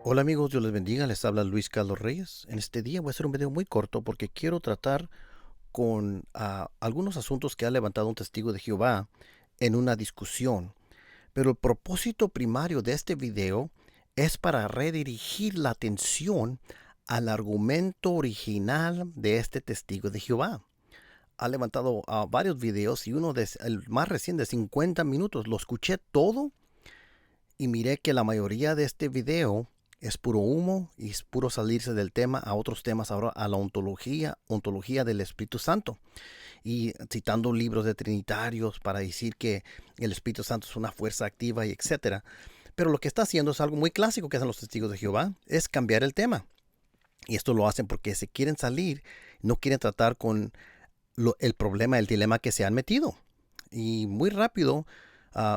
Hola amigos, Dios les bendiga, les habla Luis Carlos Reyes. En este día voy a hacer un video muy corto porque quiero tratar con algunos asuntos que ha levantado un testigo de Jehová en una discusión. Pero el propósito primario de este video es para redirigir la atención al argumento original de este testigo de Jehová. Ha levantado varios videos y el más reciente de 50 minutos, lo escuché todo y miré que la mayoría de este video es puro humo y es puro salirse del tema a otros temas, ahora a la ontología del Espíritu Santo. Y citando libros de trinitarios para decir que el Espíritu Santo es una fuerza activa y etcétera. Pero lo que está haciendo es algo muy clásico que hacen los testigos de Jehová, es cambiar el tema. Y esto lo hacen porque se quieren salir, no quieren tratar con el problema, el dilema que se han metido. Y muy rápido,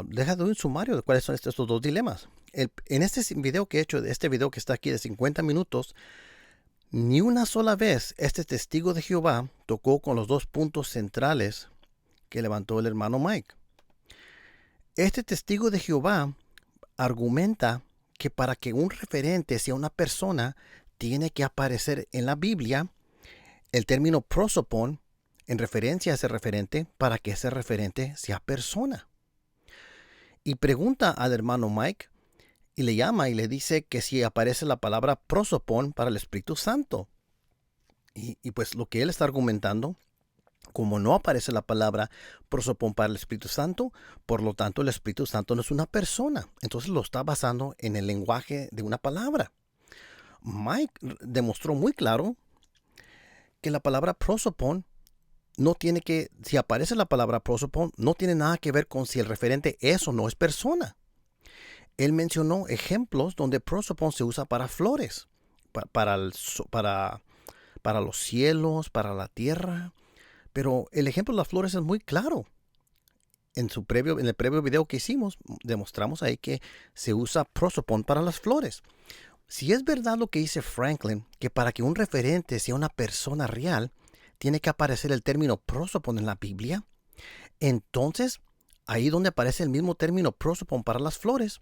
deja de un sumario de cuáles son estos dos dilemas. En este video que he hecho, este video que está aquí de 50 minutos, ni una sola vez este testigo de Jehová tocó con los dos puntos centrales que levantó el hermano Mike. Este testigo de Jehová argumenta que para que un referente sea una persona, tiene que aparecer en la Biblia el término prosopon en referencia a ese referente para que ese referente sea persona. Y pregunta al hermano Mike y le llama y le dice que si aparece la palabra prosopon para el Espíritu Santo. Y pues lo que él está argumentando, como no aparece la palabra prosopon para el Espíritu Santo, por lo tanto el Espíritu Santo no es una persona. Entonces lo está basando en el lenguaje de una palabra. Mike demostró muy claro que la palabra prosopon si aparece la palabra prosopon, no tiene nada que ver con si el referente es o no es persona. Él mencionó ejemplos donde prosopon se usa para flores, para los cielos, para la tierra. Pero el ejemplo de las flores es muy claro. En el previo video que hicimos, demostramos ahí que se usa prosopon para las flores. Si es verdad lo que dice Franklin, que para que un referente sea una persona real, tiene que aparecer el término prosopon en la Biblia, entonces ahí donde aparece el mismo término prosopon para las flores,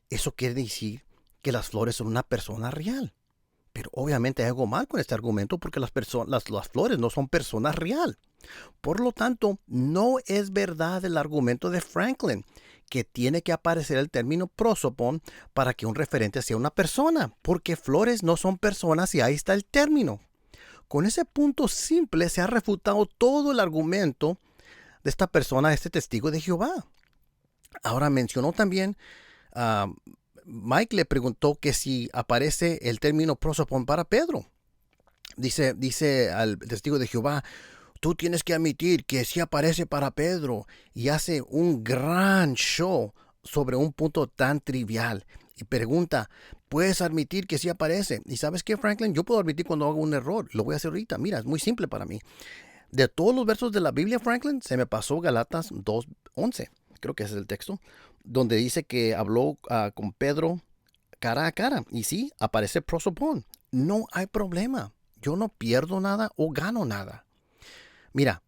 eso quiere decir que las flores son una persona real. Pero obviamente hay algo mal con este argumento porque las flores no son personas real. Por lo tanto, no es verdad el argumento de Franklin que tiene que aparecer el término prosopon para que un referente sea una persona, porque flores no son personas y ahí está el término. Con ese punto simple se ha refutado todo el argumento de esta persona, este testigo de Jehová. Ahora mencionó también, Mike le preguntó que si aparece el término prosopon para Pedro. Dice al testigo de Jehová, tú tienes que admitir que sí aparece para Pedro, y hace un gran show sobre un punto tan trivial. Y pregunta, ¿puedes admitir que sí aparece? Y ¿sabes qué, Franklin? Yo puedo admitir cuando hago un error. Lo voy a hacer ahorita. Mira, es muy simple para mí. De todos los versos de la Biblia, Franklin, se me pasó Galatas 2:11. Creo que ese es el texto. Donde dice que habló con Pedro cara a cara. Y sí, aparece prosopon. No hay problema. Yo no pierdo nada o gano nada. Mira,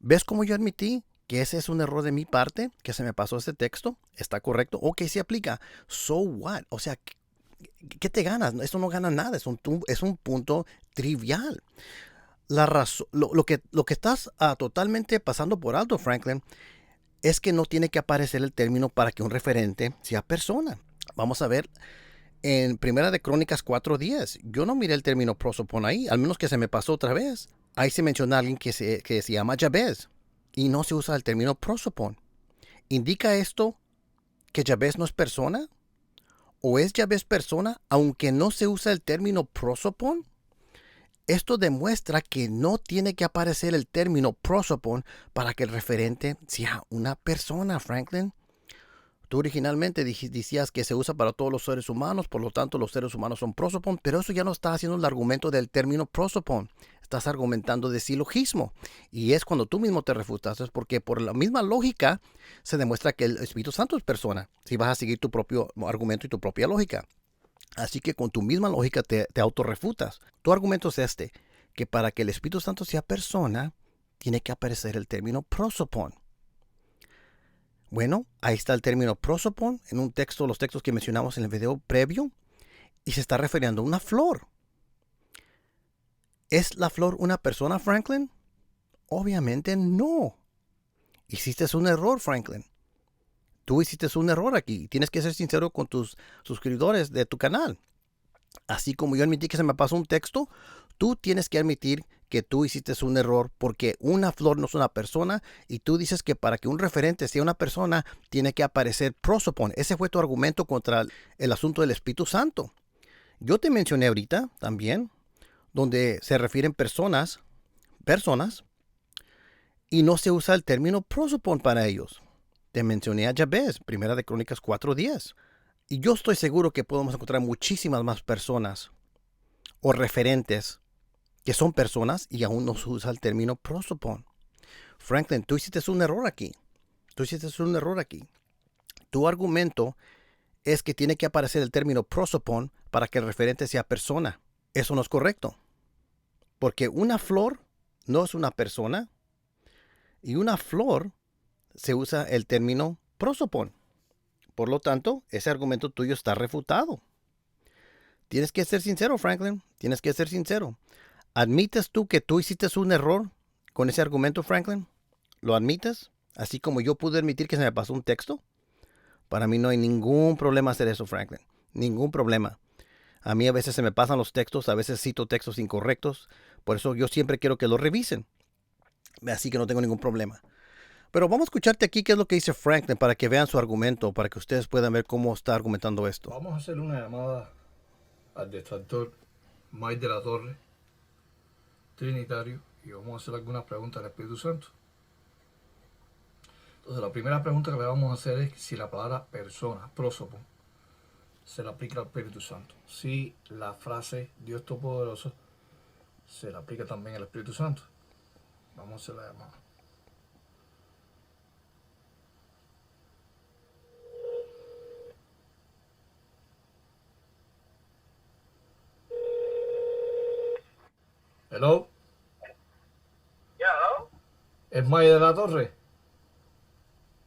¿ves cómo yo admití que ese es un error de mi parte? Que se me pasó ese texto. ¿Está correcto? Ok, se aplica. So what? O sea, ¿qué te ganas? Esto no gana nada. Es un punto trivial. Lo que estás totalmente pasando por alto, Franklin, es que no tiene que aparecer el término para que un referente sea persona. Vamos a ver en Primera de Crónicas 4:10. Yo no miré el término prosopon ahí, al menos que se me pasó otra vez. Ahí se menciona a alguien que se llama Jabez y no se usa el término prosopon. ¿Indica esto que Jabez no es persona? ¿O es Jabez persona aunque no se usa el término prosopon? Esto demuestra que no tiene que aparecer el término prosopon para que el referente sea una persona, Franklin. Tú originalmente decías que se usa para todos los seres humanos, por lo tanto los seres humanos son prosopon, pero eso ya no está haciendo el argumento del término prosopon. Estás argumentando de silogismo. Y es cuando tú mismo te refutas, es porque por la misma lógica se demuestra que el Espíritu Santo es persona, si vas a seguir tu propio argumento y tu propia lógica. Así que con tu misma lógica te autorrefutas. Tu argumento es este, que para que el Espíritu Santo sea persona, tiene que aparecer el término prosopon. Bueno, ahí está el término prosopon en un texto, los textos que mencionamos en el video previo, y se está refiriendo a una flor. ¿Es la flor una persona, Franklin? Obviamente no. Hiciste un error, Franklin. Tú hiciste un error aquí. Tienes que ser sincero con tus suscriptores de tu canal. Así como yo admití que se me pasó un texto, tú tienes que admitir que tú hiciste un error porque una flor no es una persona y tú dices que para que un referente sea una persona tiene que aparecer prosopon. Ese fue tu argumento contra el asunto del Espíritu Santo. Yo te mencioné ahorita también donde se refieren personas, y no se usa el término prosopon para ellos. Te mencioné a Jabez, Primera de Crónicas 4:10. Y yo estoy seguro que podemos encontrar muchísimas más personas o referentes que son personas y aún no se usa el término prosopon. Franklin, tú hiciste un error aquí. Tu argumento es que tiene que aparecer el término prosopon para que el referente sea persona. Eso no es correcto. Porque una flor no es una persona y una flor se usa el término prosopon. Por lo tanto, ese argumento tuyo está refutado. Tienes que ser sincero, Franklin. Tienes que ser sincero. ¿Admites tú que tú hiciste un error con ese argumento, Franklin? ¿Lo admites? Así como yo pude admitir que se me pasó un texto. Para mí no hay ningún problema hacer eso, Franklin. Ningún problema. A mí a veces se me pasan los textos, a veces cito textos incorrectos. Por eso yo siempre quiero que los revisen. Así que no tengo ningún problema. Pero vamos a escucharte aquí qué es lo que dice Franklin para que vean su argumento, para que ustedes puedan ver cómo está argumentando esto. Vamos a hacer una llamada al detractor Mike de la Torre, trinitario, y vamos a hacer algunas preguntas al Espíritu Santo. Entonces, la primera pregunta que le vamos a hacer es si la palabra persona, prosopon, se le aplica al Espíritu Santo. Si la frase Dios Todopoderoso se le aplica también al Espíritu Santo. Vamos a hacer la llamada. Hello, Hello. es Mike de la Torre.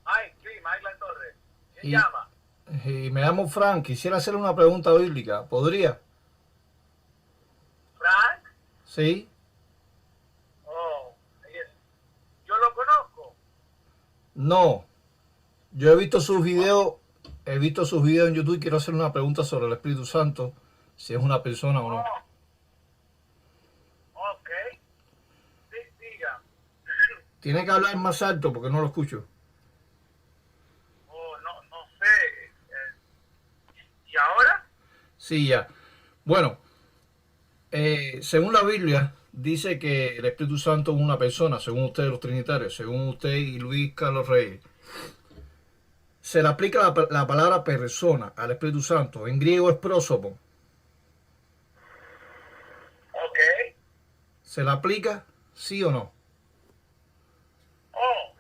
Mike, sí, Mike La Torre. ¿Quién Y, llama? y me llamo Frank. Quisiera hacerle una pregunta bíblica. ¿Podría? Frank. Sí. Oh, yo lo conozco. No. Yo he visto sus videos. He visto sus videos en YouTube y quiero hacer una pregunta sobre el Espíritu Santo. Si es una persona o no. Ok. Sí, diga. Tiene que hablar más alto porque no lo escucho. Oh, no sé. ¿Y ahora? Sí, ya. Bueno, según la Biblia, dice que el Espíritu Santo es una persona, según ustedes los trinitarios, según usted y Luis Carlos Reyes. Se le aplica la palabra persona al Espíritu Santo. En griego es prosopon. Ok. ¿Se le aplica? ¿Sí o no? Oh.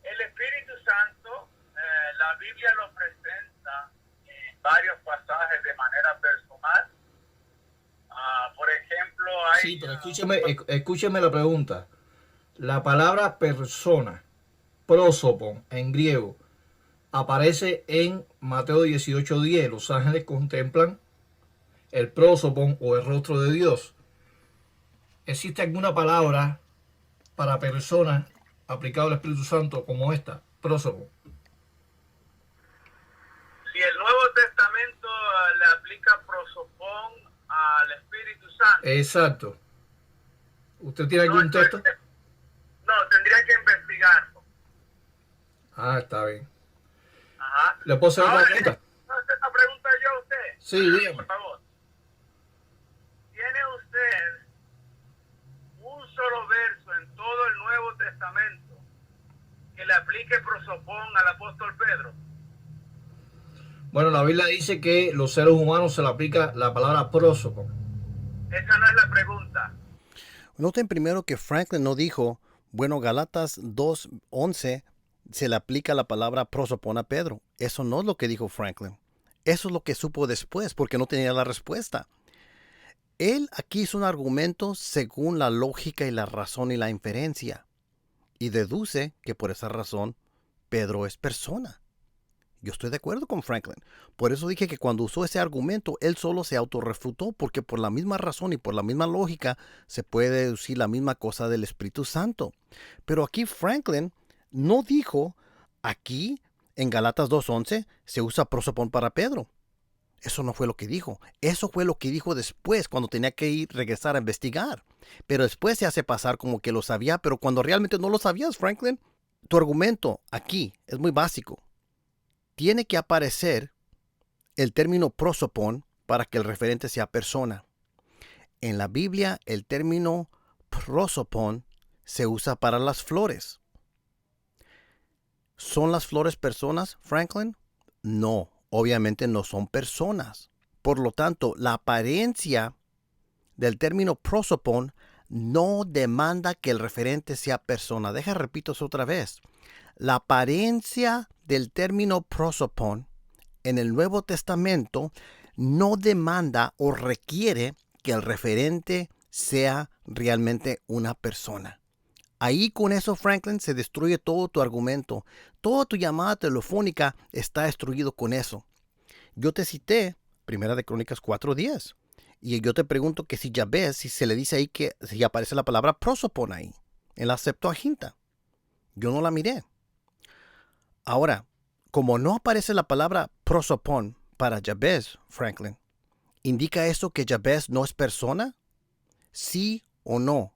El Espíritu Santo, la Biblia lo presenta en varios pasajes de manera personal. Por ejemplo, hay... Sí, pero escúcheme la pregunta. La palabra persona, prosopon, en griego, aparece en Mateo 18:10. Los ángeles contemplan el prosopon o el rostro de Dios. ¿Existe alguna palabra para persona aplicada al Espíritu Santo como esta, prosopon? Si el Nuevo Testamento le aplica prosopón al Espíritu Santo. Exacto. ¿Usted tiene algún texto? No, tendría que investigarlo. Ah, está bien. Ajá. ¿Le puedo hacer otra Ahora, pregunta? ¿puedo hacer esta pregunta yo a usted? Sí, dígame. Por favor. ¿Tiene usted un solo verso en todo el Nuevo Testamento que le aplique prosopón al apóstol Pedro? Bueno, la Biblia dice que los seres humanos se le aplica la palabra prosopon. Esa no es la pregunta. Noten primero que Franklin no dijo, bueno, Galatas 2:11 se le aplica la palabra prosopon a Pedro. Eso no es lo que dijo Franklin. Eso es lo que supo después, porque no tenía la respuesta. Él aquí hizo un argumento según la lógica y la razón y la inferencia, y deduce que por esa razón Pedro es persona. Yo estoy de acuerdo con Franklin. Por eso dije que cuando usó ese argumento, él solo se autorrefutó, porque por la misma razón y por la misma lógica se puede deducir la misma cosa del Espíritu Santo. Pero aquí Franklin no dijo, aquí en Galatas 2:11 se usa prosopón para Pedro. Eso no fue lo que dijo. Eso fue lo que dijo después, cuando tenía que regresar a investigar. Pero después se hace pasar como que lo sabía, pero cuando realmente no lo sabías, Franklin. Tu argumento aquí es muy básico. Tiene que aparecer el término prosopón para que el referente sea persona. En la Biblia, el término prosopón se usa para las flores. ¿Son las flores personas, Franklin? No, obviamente no son personas. Por lo tanto, la apariencia del término prosopón no demanda que el referente sea persona. Repito eso otra vez. La apariencia del término prosopón en el Nuevo Testamento no demanda o requiere que el referente sea realmente una persona. Ahí con eso, Franklin, se destruye todo tu argumento. Toda tu llamada telefónica está destruido con eso. Yo te cité 1 Crónicas 4:10. Y yo te pregunto que si ya ves, si se le dice ahí que si aparece la palabra prosopón ahí, en la Septuaginta. Yo no la miré. Ahora, como no aparece la palabra prosopón para Jabez, Franklin, ¿indica eso que Jabez no es persona? ¿Sí o no?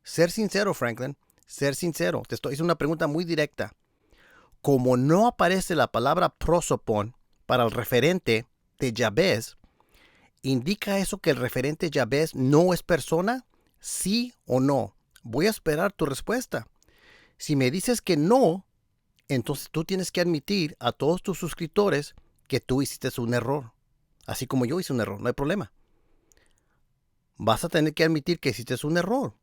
Ser sincero, Franklin, ser sincero. Te estoy haciendo una pregunta muy directa. Como no aparece la palabra prosopón para el referente de Jabez, ¿indica eso que el referente Jabez no es persona? ¿Sí o no? Voy a esperar tu respuesta. Si me dices que no, entonces tú tienes que admitir a todos tus suscriptores que tú hiciste un error. Así como yo hice un error, no hay problema. Vas a tener que admitir que hiciste un error,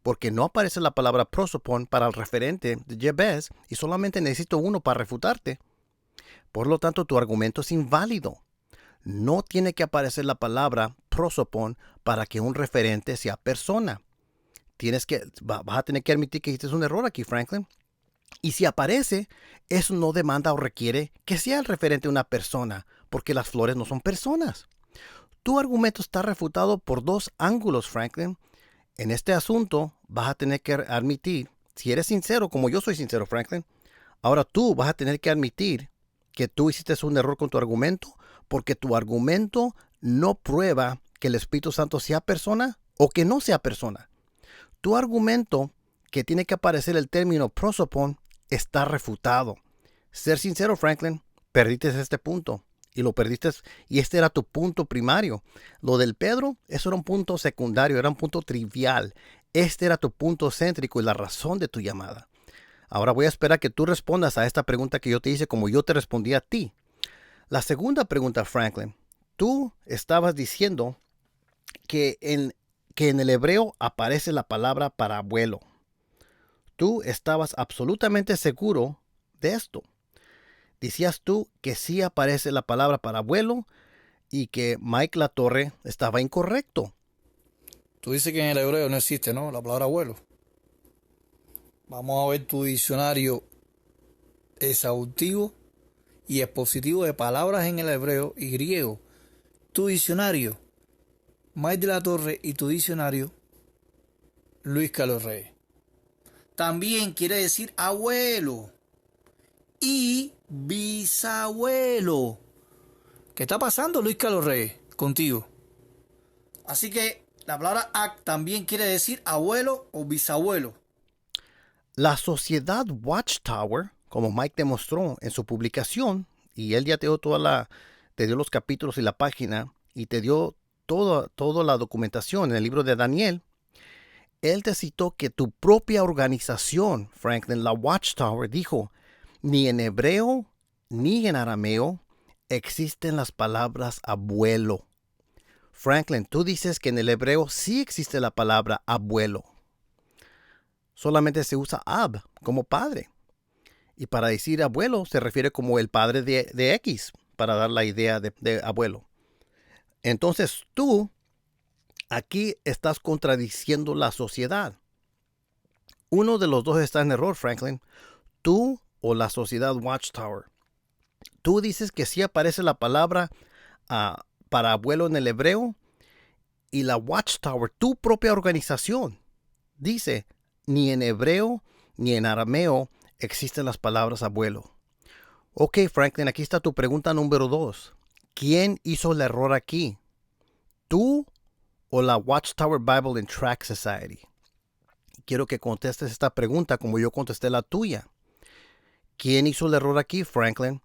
porque no aparece la palabra prosopón para el referente de Jabez y solamente necesito uno para refutarte. Por lo tanto, tu argumento es inválido. No tiene que aparecer la palabra prosopón para que un referente sea persona. Vas a tener que admitir que hiciste un error aquí, Franklin. Y si aparece, eso no demanda o requiere que sea el referente una persona, porque las flores no son personas. Tu argumento está refutado por dos ángulos, Franklin. En este asunto vas a tener que admitir, si eres sincero, como yo soy sincero, Franklin, ahora tú vas a tener que admitir que tú hiciste un error con tu argumento, porque tu argumento no prueba que el Espíritu Santo sea persona o que no sea persona. Tu argumento que tiene que aparecer el término prosopón está refutado. Ser sincero, Franklin, perdiste este punto. Y lo perdiste, y este era tu punto primario. Lo del Pedro, eso era un punto secundario, era un punto trivial. Este era tu punto céntrico y la razón de tu llamada. Ahora voy a esperar que tú respondas a esta pregunta que yo te hice como yo te respondí a ti. La segunda pregunta, Franklin, tú estabas diciendo que en el hebreo aparece la palabra para abuelo. Tú estabas absolutamente seguro de esto. Decías tú que sí aparece la palabra para abuelo y que Mike Latorre estaba incorrecto. Tú dices que en el hebreo no existe, ¿no? La palabra abuelo. Vamos a ver tu diccionario exhaustivo y expositivo de palabras en el hebreo y griego. Tu diccionario, Mike de la Torre, y tu diccionario, Luis Carlos Reyes. También quiere decir abuelo y bisabuelo. ¿Qué está pasando, Luis Carlos Reyes, contigo? Así que la palabra ac también quiere decir abuelo o bisabuelo. La sociedad Watchtower, como Mike demostró en su publicación, y él ya te dio te dio los capítulos y la página, y te dio toda la documentación en el libro de Daniel. Él te citó que tu propia organización, Franklin, la Watchtower, dijo, ni en hebreo ni en arameo existen las palabras abuelo. Franklin, tú dices que en el hebreo sí existe la palabra abuelo. Solamente se usa ab como padre. Y para decir abuelo se refiere como el padre de X. para dar la idea de abuelo. Entonces tú aquí estás contradiciendo la sociedad. Uno de los dos está en error, Franklin. Tú o la sociedad Watchtower. Tú dices que sí aparece la palabra para abuelo en el hebreo, y la Watchtower, tu propia organización, dice ni en hebreo ni en arameo existen las palabras abuelo. Ok, Franklin, aquí está tu pregunta número 2. ¿Quién hizo el error aquí? ¿Tú o la Watchtower Bible and Tract Society? Quiero que contestes esta pregunta como yo contesté la tuya. ¿Quién hizo el error aquí, Franklin?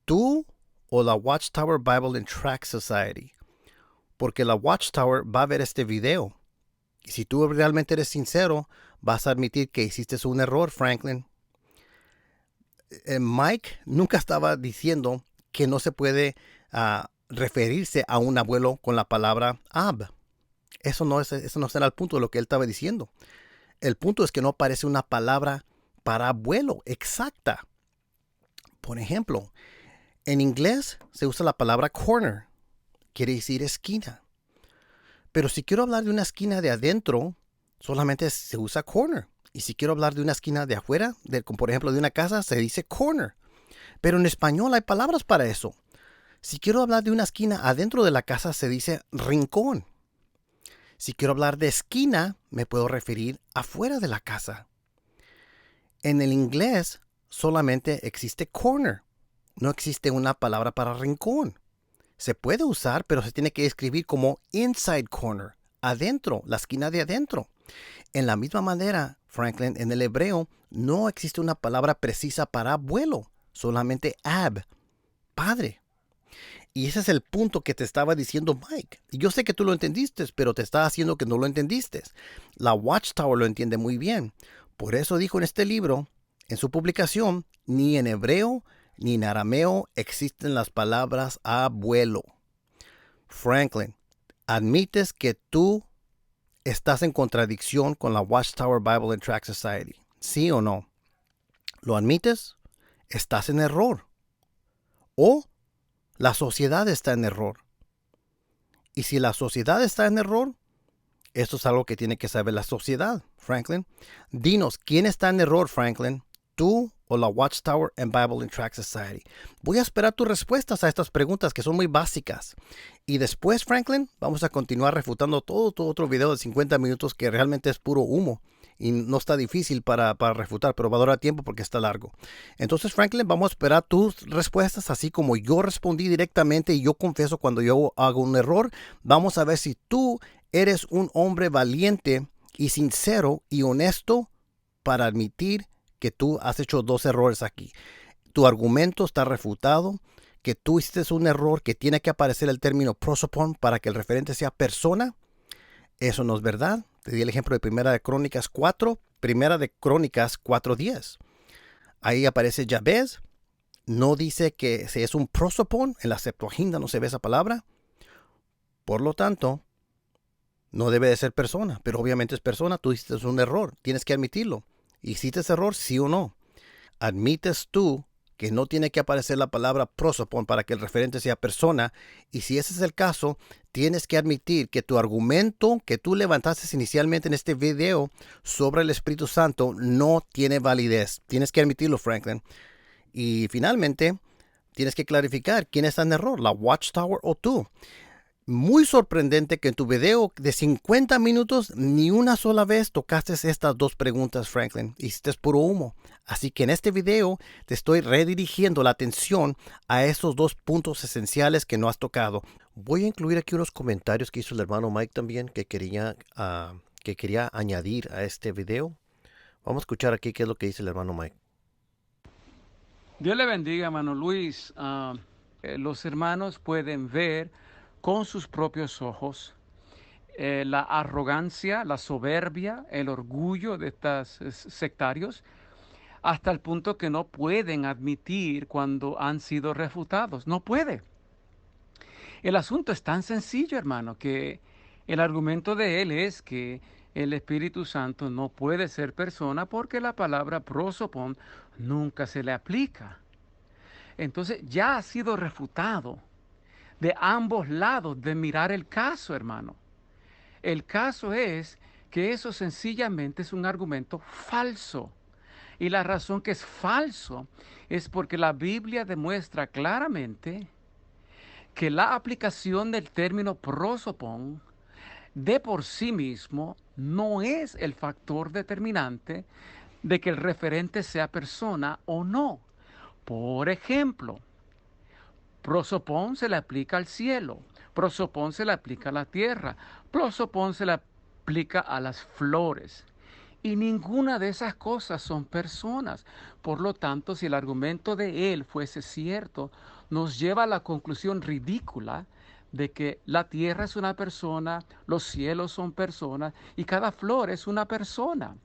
¿Tú o la Watchtower Bible and Tract Society? Porque la Watchtower va a ver este video. Y si tú realmente eres sincero, vas a admitir que hiciste un error, Franklin. Mike nunca estaba diciendo que no se puede referirse a un abuelo con la palabra ab. Eso no será el punto de lo que él estaba diciendo. El punto es que no aparece una palabra para abuelo exacta. Por ejemplo, en inglés se usa la palabra corner. Quiere decir esquina. Pero si quiero hablar de una esquina de adentro, solamente se usa corner. Y si quiero hablar de una esquina de afuera, como por ejemplo de una casa, se dice corner. Pero en español hay palabras para eso. Si quiero hablar de una esquina adentro de la casa, se dice rincón. Si quiero hablar de esquina, me puedo referir afuera de la casa. En el inglés solamente existe corner. No existe una palabra para rincón. Se puede usar, pero se tiene que escribir como inside corner, adentro, la esquina de adentro. En la misma manera, Franklin, en el hebreo no existe una palabra precisa para abuelo, solamente ab, padre. Y ese es el punto que te estaba diciendo Mike. Y yo sé que tú lo entendiste, pero te está haciendo que no lo entendiste. La Watchtower lo entiende muy bien. Por eso dijo en este libro, en su publicación, ni en hebreo ni en arameo existen las palabras abuelo. Franklin, admites que tú estás en contradicción con la Watchtower Bible and Tract Society. ¿Sí o no? ¿Lo admites? Estás en error. O la sociedad está en error. Y si la sociedad está en error, esto es algo que tiene que saber la sociedad, Franklin. Dinos, ¿quién está en error, Franklin? ¿Tú o la Watchtower and Bible and Tract Society? Voy a esperar tus respuestas a estas preguntas que son muy básicas. Y después, Franklin, vamos a continuar refutando todo tu otro video de 50 minutos que realmente es puro humo. Y no está difícil para refutar, pero va a durar tiempo porque está largo. Entonces, Franklin, vamos a esperar tus respuestas, así como yo respondí directamente y yo confieso cuando yo hago un error. Vamos a ver si tú eres un hombre valiente y sincero y honesto para admitir que tú has hecho 2 errores aquí. Tu argumento está refutado, que tú hiciste un error, que tiene que aparecer el término prosopon para que el referente sea persona. Eso no es verdad. Te di el ejemplo de Primera de Crónicas 4:10. Ahí aparece Jabez. No dice que si es un prosopon, en la Septuaginta no se ve esa palabra. Por lo tanto, no debe de ser persona, pero obviamente es persona. Tú hiciste un error, tienes que admitirlo. ¿Hiciste ese error, sí o no? ¿Admites tú que no tiene que aparecer la palabra prosopon para que el referente sea persona? Y si ese es el caso, tienes que admitir que tu argumento que tú levantaste inicialmente en este video sobre el Espíritu Santo no tiene validez. Tienes que admitirlo, Franklin. Y finalmente, tienes que clarificar quién está en error, la Watchtower o tú. Muy sorprendente que en tu video de 50 minutos ni una sola vez tocaste estas 2 preguntas, Franklin. Hiciste puro humo. Así que en este video te estoy redirigiendo la atención a esos 2 puntos esenciales que no has tocado. Voy a incluir aquí unos comentarios que hizo el hermano Mike también que quería añadir a este video. Vamos a escuchar aquí qué es lo que dice el hermano Mike. Dios le bendiga, hermano Luis. Los hermanos pueden ver con sus propios ojos la arrogancia, la soberbia, el orgullo de estos sectarios, hasta el punto que no pueden admitir cuando han sido refutados. No puede. El asunto es tan sencillo, hermano, que el argumento de él es que el Espíritu Santo no puede ser persona porque la palabra prosopon nunca se le aplica. Entonces ya ha sido refutado de ambos lados de mirar el caso, hermano. El caso es que eso sencillamente es un argumento falso. Y la razón que es falso es porque la Biblia demuestra claramente que la aplicación del término prosopon de por sí mismo no es el factor determinante de que el referente sea persona o no. Por ejemplo, prosopon se le aplica al cielo, prosopon se le aplica a la tierra, prosopon se le aplica a las flores. Y ninguna de esas cosas son personas. Por lo tanto, si el argumento de él fuese cierto, nos lleva a la conclusión ridícula de que la tierra es una persona, los cielos son personas y cada flor es una persona.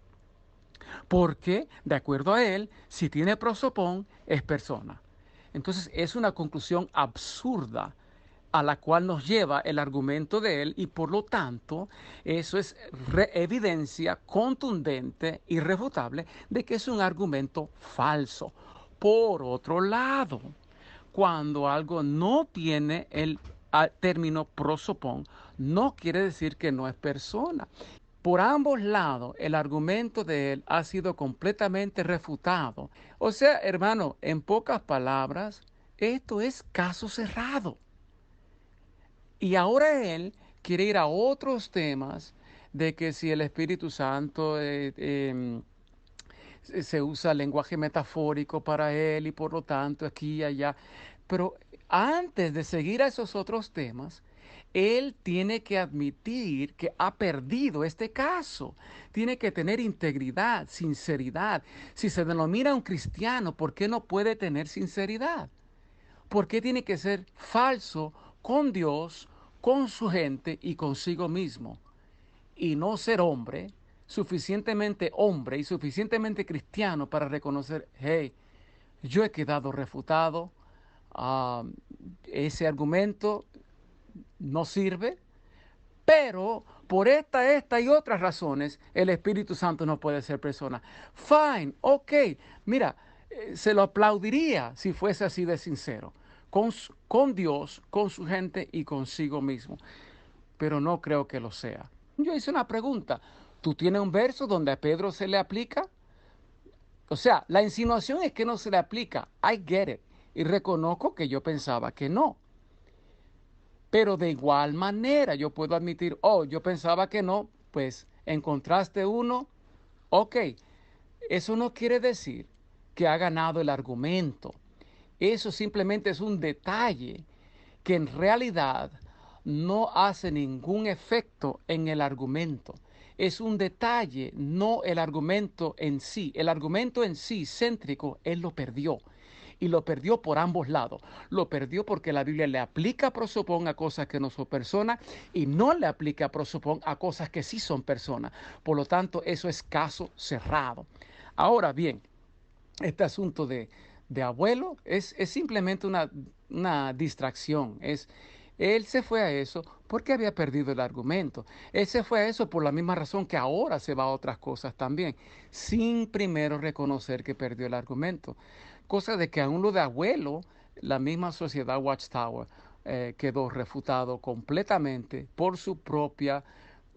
Porque, de acuerdo a él, si tiene prosopón, es persona. Entonces es una conclusión absurda a la cual nos lleva el argumento de él y por lo tanto eso es evidencia contundente, irrefutable, de que es un argumento falso. Por otro lado, cuando algo no tiene el término prosopón, no quiere decir que no es persona. Por ambos lados, el argumento de él ha sido completamente refutado. O sea, hermano, en pocas palabras, esto es caso cerrado. Y ahora él quiere ir a otros temas de que si el Espíritu Santo se usa lenguaje metafórico para él y por lo tanto aquí y allá. Pero antes de seguir a esos otros temas, él tiene que admitir que ha perdido este caso. Tiene que tener integridad, sinceridad. Si se denomina un cristiano, ¿por qué no puede tener sinceridad? ¿Por qué tiene que ser falso con Dios, con su gente y consigo mismo? Y no ser hombre, suficientemente hombre y suficientemente cristiano para reconocer, hey, yo he quedado refutado, ese argumento no sirve, pero por esta y otras razones, el Espíritu Santo no puede ser persona. Fine, ok, mira, se lo aplaudiría si fuese así de sincero, con Dios, con su gente y consigo mismo, pero no creo que lo sea. Yo hice una pregunta, ¿tú tienes un verso donde a Pedro se le aplica? O sea, la insinuación es que no se le aplica, I get it, y reconozco que yo pensaba que no. Pero de igual manera yo puedo admitir, oh, yo pensaba que no, pues encontraste uno, ok. Eso no quiere decir que ha ganado el argumento. Eso simplemente es un detalle que en realidad no hace ningún efecto en el argumento. Es un detalle, no el argumento en sí. El argumento en sí, céntrico, él lo perdió. Y lo perdió por ambos lados. Lo perdió porque la Biblia le aplica prosopón a cosas que no son personas y no le aplica prosopón a cosas que sí son personas. Por lo tanto, eso es caso cerrado. Ahora bien, este asunto de abuelo es simplemente una distracción. Él se fue a eso porque había perdido el argumento. Él se fue a eso por la misma razón que ahora se va a otras cosas también, sin primero reconocer que perdió el argumento. Cosa de que aún lo de abuelo, la misma sociedad Watchtower quedó refutado completamente por su propia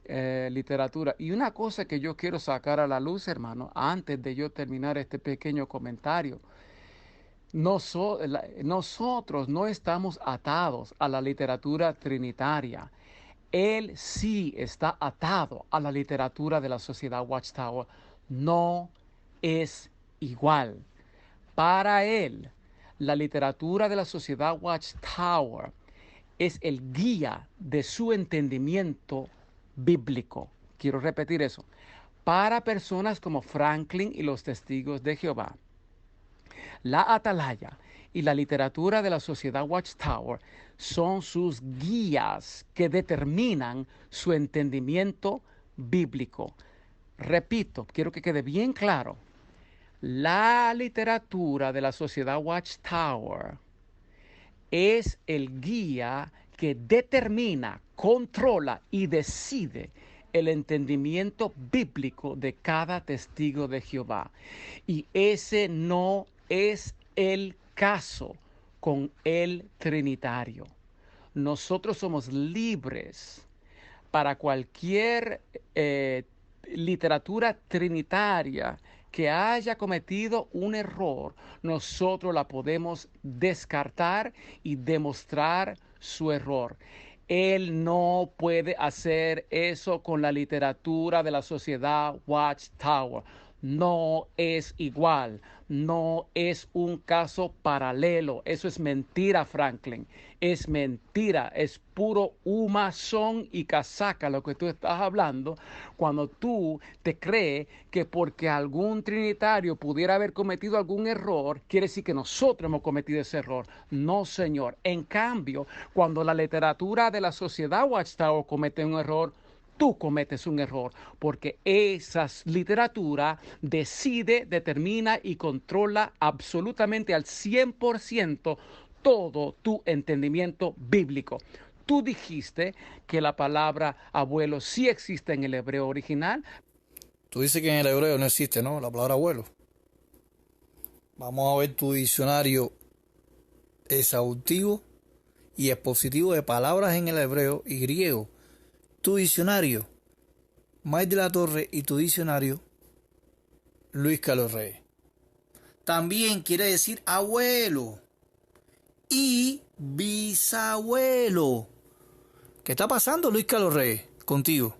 literatura. Y una cosa que yo quiero sacar a la luz, hermano, antes de yo terminar este pequeño comentario. Nosotros no estamos atados a la literatura trinitaria. Él sí está atado a la literatura de la sociedad Watchtower. No es igual. Para él, la literatura de la sociedad Watchtower es el guía de su entendimiento bíblico. Quiero repetir eso. Para personas como Franklin y los Testigos de Jehová, la Atalaya y la literatura de la sociedad Watchtower son sus guías que determinan su entendimiento bíblico. Repito, quiero que quede bien claro. La literatura de la sociedad Watchtower es el guía que determina, controla y decide el entendimiento bíblico de cada testigo de Jehová. Y ese no es el caso con el Trinitario. Nosotros somos libres para cualquier literatura trinitaria que haya cometido un error, nosotros la podemos descartar y demostrar su error. Él no puede hacer eso con la literatura de la sociedad Watchtower. No es igual, no es un caso paralelo. Eso es mentira, Franklin. Es mentira, es puro humazón y casaca lo que tú estás hablando cuando tú te crees que porque algún trinitario pudiera haber cometido algún error, quiere decir que nosotros hemos cometido ese error. No, señor. En cambio, cuando la literatura de la sociedad Watchtower comete un error, tú cometes un error, porque esa literatura decide, determina y controla absolutamente al 100% todo tu entendimiento bíblico. Tú dijiste que la palabra abuelo sí existe en el hebreo original. Tú dices que en el hebreo no existe, ¿no? La palabra abuelo. Vamos a ver tu diccionario exhaustivo y expositivo de palabras en el hebreo y griego. Tu diccionario, Mike de la Torre, y tu diccionario, Luis Carlos Reyes. También quiere decir abuelo y bisabuelo. ¿Qué está pasando, Luis Carlos Reyes, contigo?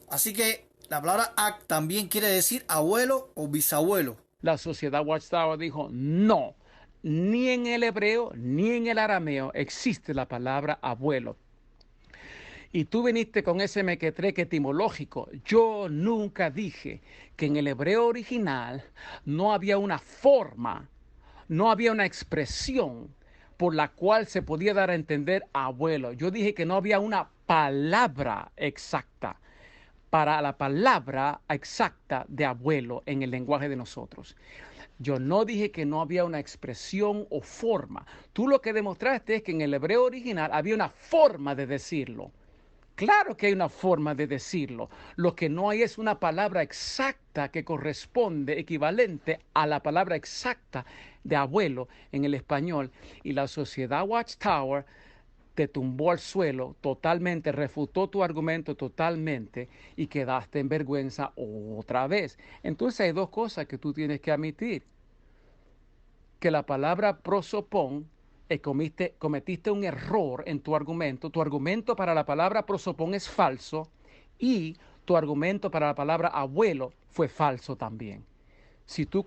Así que la palabra ac también quiere decir abuelo o bisabuelo. La sociedad Watchtower dijo no, ni en el hebreo ni en el arameo existe la palabra abuelo. Y tú viniste con ese mequetreque etimológico. Yo nunca dije que en el hebreo original no había una forma, no había una expresión por la cual se podía dar a entender abuelo. Yo dije que no había una palabra exacta para la palabra exacta de abuelo en el lenguaje de nosotros. Yo no dije que no había una expresión o forma. Tú lo que demostraste es que en el hebreo original había una forma de decirlo. Claro que hay una forma de decirlo. Lo que no hay es una palabra exacta que corresponde, equivalente a la palabra exacta de abuelo en el español. Y la sociedad Watchtower te tumbó al suelo totalmente, refutó tu argumento totalmente y quedaste en vergüenza otra vez. Entonces hay dos cosas que tú tienes que admitir. Que la palabra prosopón cometiste un error en tu argumento. Tu argumento para la palabra prosopón es falso y tu argumento para la palabra abuelo fue falso también. Si tú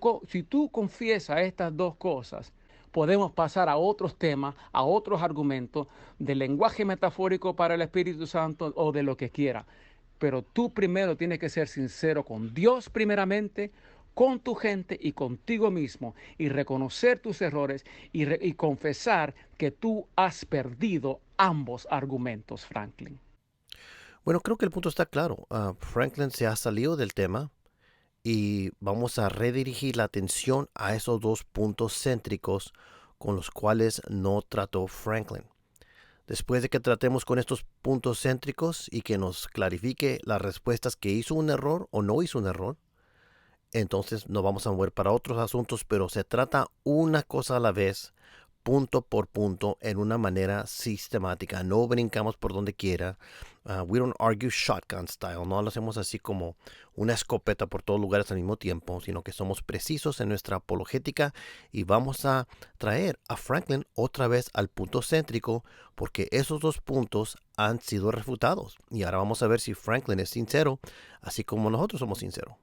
confiesas estas dos cosas, podemos pasar a otros temas, a otros argumentos del lenguaje metafórico para el Espíritu Santo o de lo que quiera. Pero tú primero tienes que ser sincero con Dios primeramente, con tu gente y contigo mismo, y reconocer tus errores y confesar que tú has perdido ambos argumentos, Franklin. Bueno, creo que el punto está claro. Franklin se ha salido del tema y vamos a redirigir la atención a esos dos puntos céntricos con los cuales no trató Franklin. Después de que tratemos con estos puntos céntricos y que nos clarifique las respuestas que hizo un error o no hizo un error, entonces nos vamos a mover para otros asuntos, pero se trata una cosa a la vez, punto por punto, en una manera sistemática. No brincamos por donde quiera. We don't argue shotgun style. No lo hacemos así como una escopeta por todos lugares al mismo tiempo, sino que somos precisos en nuestra apologética y vamos a traer a Franklin otra vez al punto céntrico porque esos dos puntos han sido refutados. Y ahora vamos a ver si Franklin es sincero, así como nosotros somos sinceros.